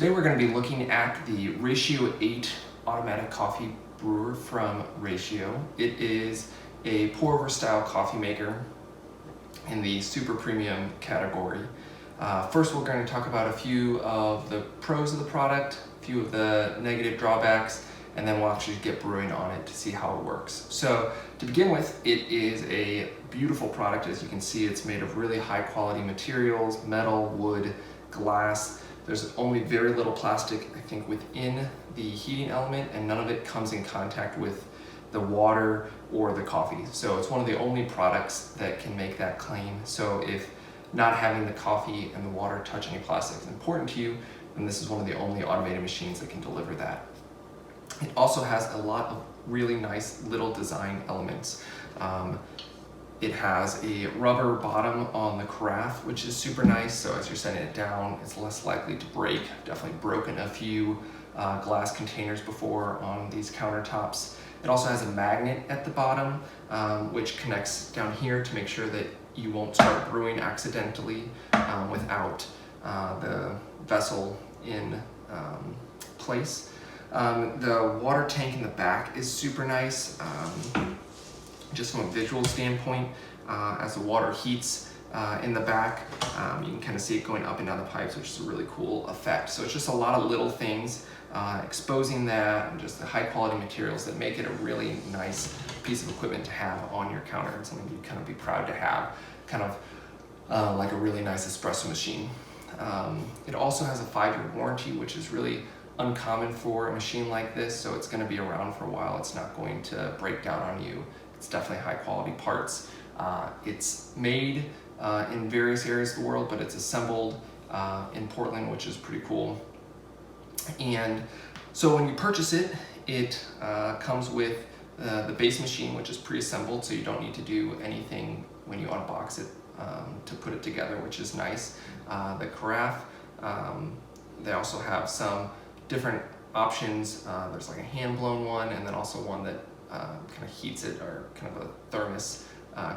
Today we're going to be looking at the Ratio 8 automatic coffee brewer from Ratio. It is a pour-over style coffee maker in the super premium category. First we're going to talk about a few of the pros of the product, a few of the negative drawbacks, and then we'll actually get brewing on it to see how it works. So to begin with, it is a beautiful product. As you can see, it's made of really high quality materials, metal, wood, glass. There's only very little plastic, I think, within the heating element, and none of it comes in contact with the water or the coffee. So it's one of the only products that can make that claim. So if not having the coffee and the water touch any plastic is important to you, then this is one of the only automated machines that can deliver that. It also has a lot of really nice little design elements. It has a rubber bottom on the carafe, which is super nice. So as you're setting it down, it's less likely to break. Definitely broken a few glass containers before on these countertops. It also has a magnet at the bottom, which connects down here to make sure that you won't start brewing accidentally without the vessel in place. The water tank in the back is super nice. Just from a visual standpoint, as the water heats in the back, you can kind of see it going up and down the pipes, which is a really cool effect. So it's just a lot of little things exposing that, and just the high quality materials that make it a really nice piece of equipment to have on your counter, and something you'd kind of be proud to have, kind of like a really nice espresso machine. It also has a 5-year warranty, which is really uncommon for a machine like this, so it's going to be around for a while. It's not going to break down on you. It's definitely high quality parts. It's made in various areas of the world, but it's assembled in Portland, which is pretty cool. And so when you purchase it, it comes with the base machine, which is pre-assembled, so you don't need to do anything when you unbox it to put it together, which is nice. The carafe, they also have some different options. There's like a hand-blown one, and then also one that kind of heats it, or kind of a thermos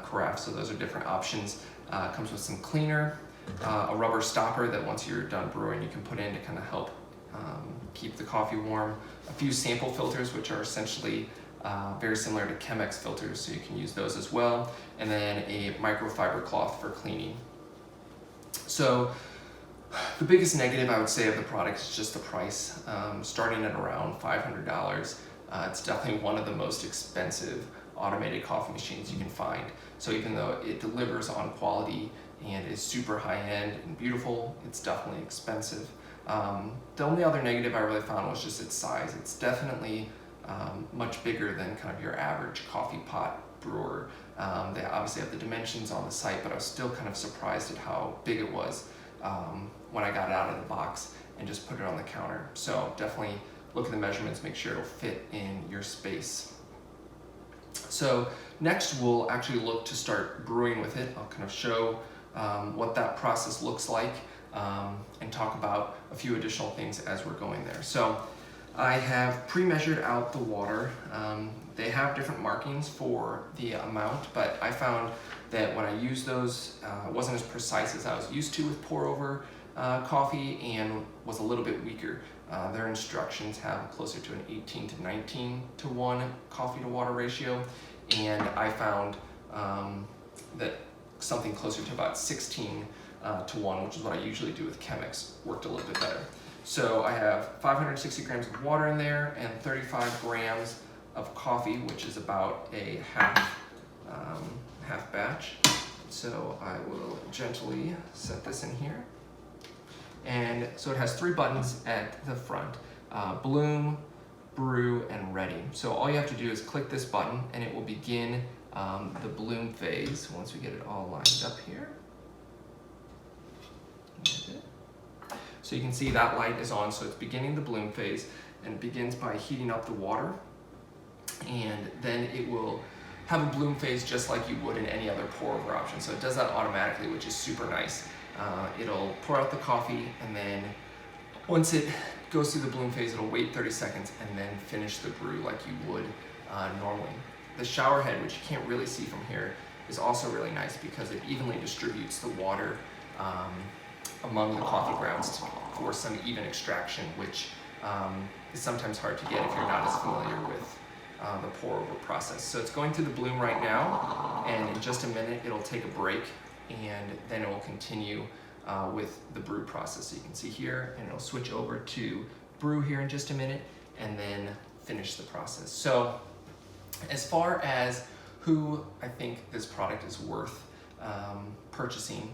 carafe. So those are different options. Comes with some cleaner, a rubber stopper that once you're done brewing you can put in to kind of help keep the coffee warm. A few sample filters, which are essentially very similar to Chemex filters, so you can use those as well. And then a microfiber cloth for cleaning. So the biggest negative I would say of the product is just the price, starting at around $500. It's definitely one of the most expensive automated coffee machines you can find. So even though it delivers on quality and is super high-end and beautiful, it's definitely expensive. The only other negative I really found was just its size. It's definitely much bigger than kind of your average coffee pot brewer. They obviously have the dimensions on the site, but I was still kind of surprised at how big it was when I got it out of the box and just put it on the counter. So definitely look at the measurements, make sure it'll fit in your space. So next we'll actually look to start brewing with it. I'll kind of show what that process looks like and talk about a few additional things as we're going there. So I have pre-measured out the water. They have different markings for the amount, but I found that when I used those, it wasn't as precise as I was used to with pour-over coffee, and was a little bit weaker. Their instructions have closer to an 18 to 19 to 1 coffee to water ratio, and I found that something closer to about 16 to 1, which is what I usually do with Chemex, worked a little bit better. So I have 560 grams of water in there and 35 grams of coffee, which is about a half batch. So I will gently set this in here. And so it has 3 buttons at the front: bloom, brew, and ready. So all you have to do is click this button and it will begin the bloom phase once we get it all lined up here. So you can see that light is on, so it's beginning the bloom phase, and it begins by heating up the water, and then it will have a bloom phase just like you would in any other pour-over option. So it does that automatically, which is super nice. It'll pour out the coffee, and then once it goes through the bloom phase, it'll wait 30 seconds and then finish the brew like you would normally. The shower head, which you can't really see from here, is also really nice because it evenly distributes the water among the coffee grounds for some even extraction, which is sometimes hard to get if you're not as familiar with the pour over process. So it's going through the bloom right now, and in just a minute it'll take a break, and then it will continue with the brew process. So you can see here, and it'll switch over to brew here in just a minute, and then finish the process. So as far as who I think this product is worth purchasing,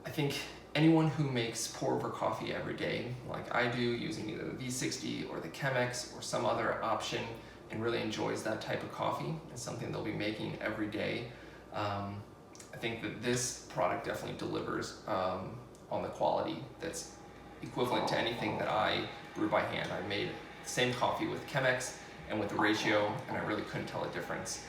I think anyone who makes pour over coffee every day, like I do, using either the V60 or the Chemex or some other option, and really enjoys that type of coffee, it's something they'll be making every day. I think that this product definitely delivers on the quality that's equivalent to anything that I brew by hand. I made the same coffee with Chemex and with the ratio, and I really couldn't tell a difference,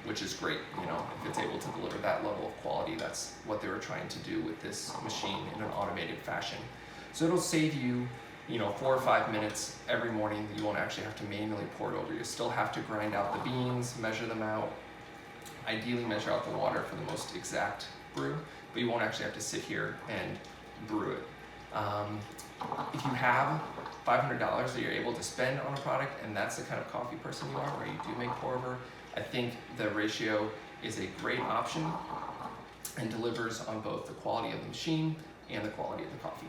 which is great. You know, if it's able to deliver that level of quality, that's what they were trying to do with this machine in an automated fashion. So it'll save you, 4 or 5 minutes every morning that you won't actually have to manually pour it over. You still have to grind out the beans, measure them out, ideally measure out the water for the most exact brew, but you won't actually have to sit here and brew it. If you have $500 that you're able to spend on a product, and that's the kind of coffee person you are, where you do make pour over, I think the ratio is a great option and delivers on both the quality of the machine and the quality of the coffee.